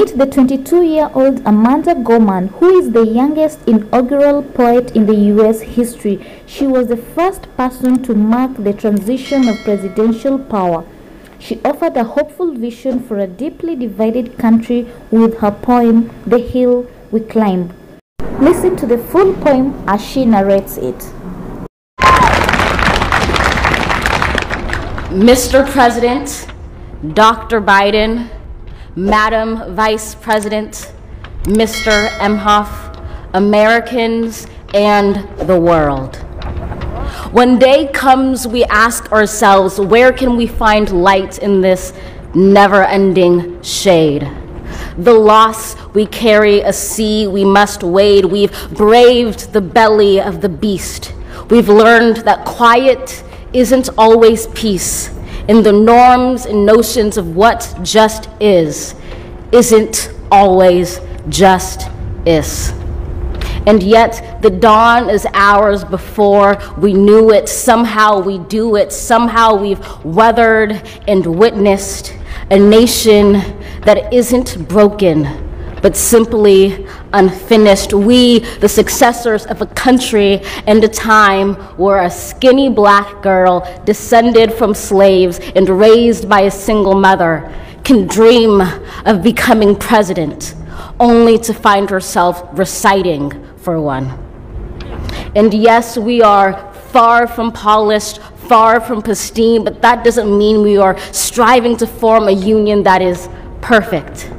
Meet the 22-year-old Amanda Gorman, who is the youngest inaugural poet in the U.S. history. She was the first person to mark the transition of presidential power. She offered a hopeful vision for a deeply divided country with her poem, The Hill We Climb. Listen to the full poem as she narrates it. Mr. President, Dr. Biden, Madam Vice President, Mr. Emhoff, Americans, and the world. When day comes, we ask ourselves, where can we find light in this never-ending shade? The loss we carry, a sea we must wade. We've braved the belly of the beast. We've learned that quiet isn't always peace. In the norms and notions of what just isn't always just is. And yet the dawn is ours before we knew it. Somehow we do it. Somehow we've weathered and witnessed a nation that isn't broken, but simply unfinished. We, the successors of a country and a time where a skinny black girl descended from slaves and raised by a single mother can dream of becoming president, only to find herself reciting for one. And yes, we are far from polished, far from pristine, but that doesn't mean we are striving to form a union that is perfect.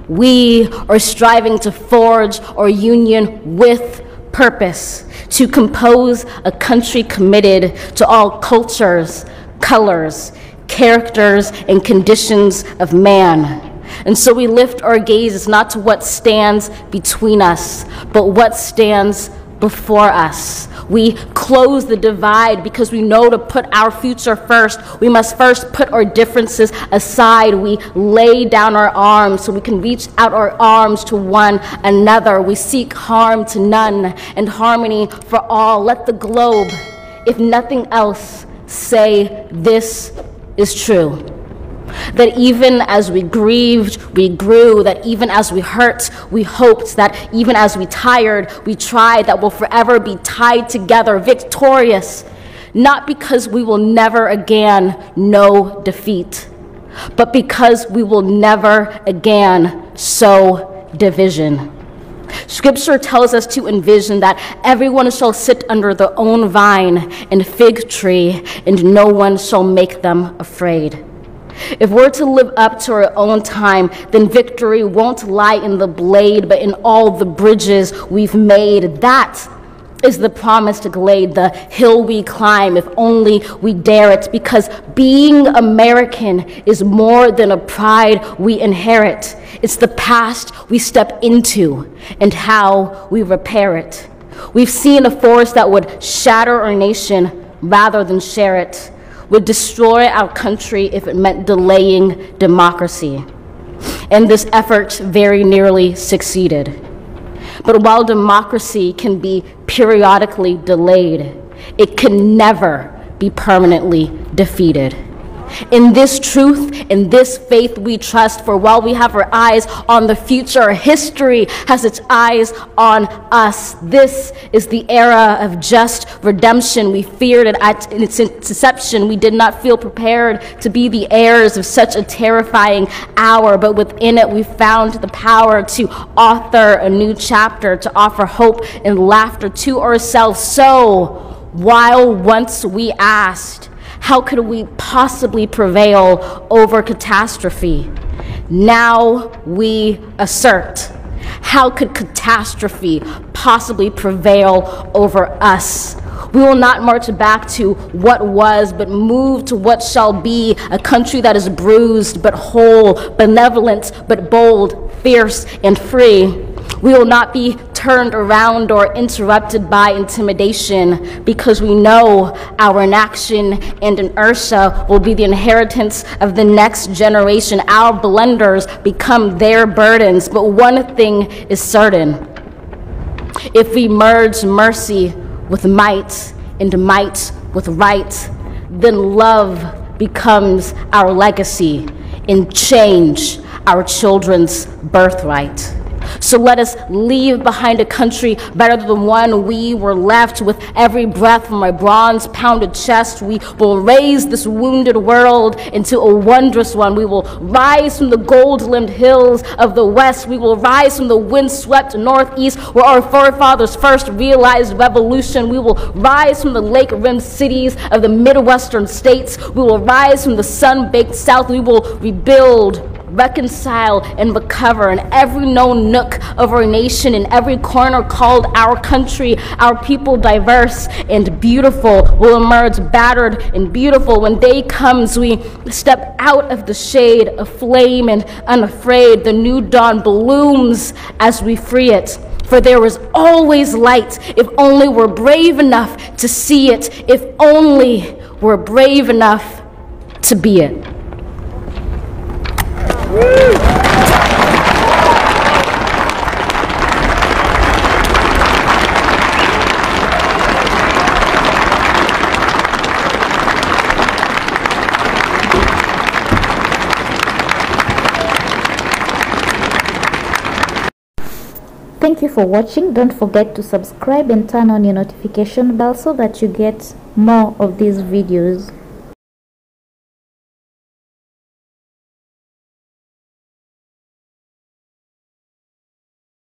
We are striving to forge our union with purpose, to compose a country committed to all cultures, colors, characters, and conditions of man. And so we lift our gaze not to what stands between us, but what stands before us. We close the divide because we know to put our future first, we must first put our differences aside. We lay down our arms so we can reach out our arms to one another. We seek harm to none and harmony for all. Let the globe, if nothing else, say this is true. That even as we grieved, we grew. That even as we hurt, we hoped. That even as we tired, we tried. That we'll forever be tied together, victorious. Not because we will never again know defeat, but because we will never again sow division. Scripture tells us to envision that everyone shall sit under their own vine and fig tree, and no one shall make them afraid. If we're to live up to our own time, then victory won't lie in the blade, but in all the bridges we've made. That is the promised glade, the hill we climb, if only we dare it, because being American is more than a pride we inherit. It's the past we step into and how we repair it. We've seen a force that would shatter our nation rather than share it, would destroy our country if it meant delaying democracy. And this effort very nearly succeeded. But while democracy can be periodically delayed, it can never be permanently defeated. In this truth, in this faith we trust, for while we have our eyes on the future, history has its eyes on us. This is the era of just redemption. We feared it at its inception. We did not feel prepared to be the heirs of such a terrifying hour, but within it we found the power to author a new chapter, to offer hope and laughter to ourselves. So, while once we asked, how could we possibly prevail over catastrophe? Now we assert, how could catastrophe possibly prevail over us? We will not march back to what was, but move to what shall be, a country that is bruised but whole, benevolent but bold, fierce and free. We will not be turned around or interrupted by intimidation, because we know our inaction and inertia will be the inheritance of the next generation. Our blunders become their burdens, but one thing is certain. If we merge mercy with might and might with right, then love becomes our legacy, and change our children's birthright. So let us leave behind a country better than the one we were left. With every breath from my bronze-pounded chest, we will raise this wounded world into a wondrous one. We will rise from the gold-limbed hills of the West. We will rise from the wind-swept Northeast, where our forefathers first realized revolution. We will rise from the lake-rimmed cities of the Midwestern states. We will rise from the sun-baked South. We will rebuild, reconcile, and recover in every known nook of our nation, in every corner called our country. Our people, diverse and beautiful, will emerge battered and beautiful. When day comes, we step out of the shade of flame and unafraid. The new dawn blooms as we free it. For there is always light if only we're brave enough to see it, if only we're brave enough to be it. Thank you for watching. Don't forget to subscribe and turn on your notification bell so that you get more of these videos.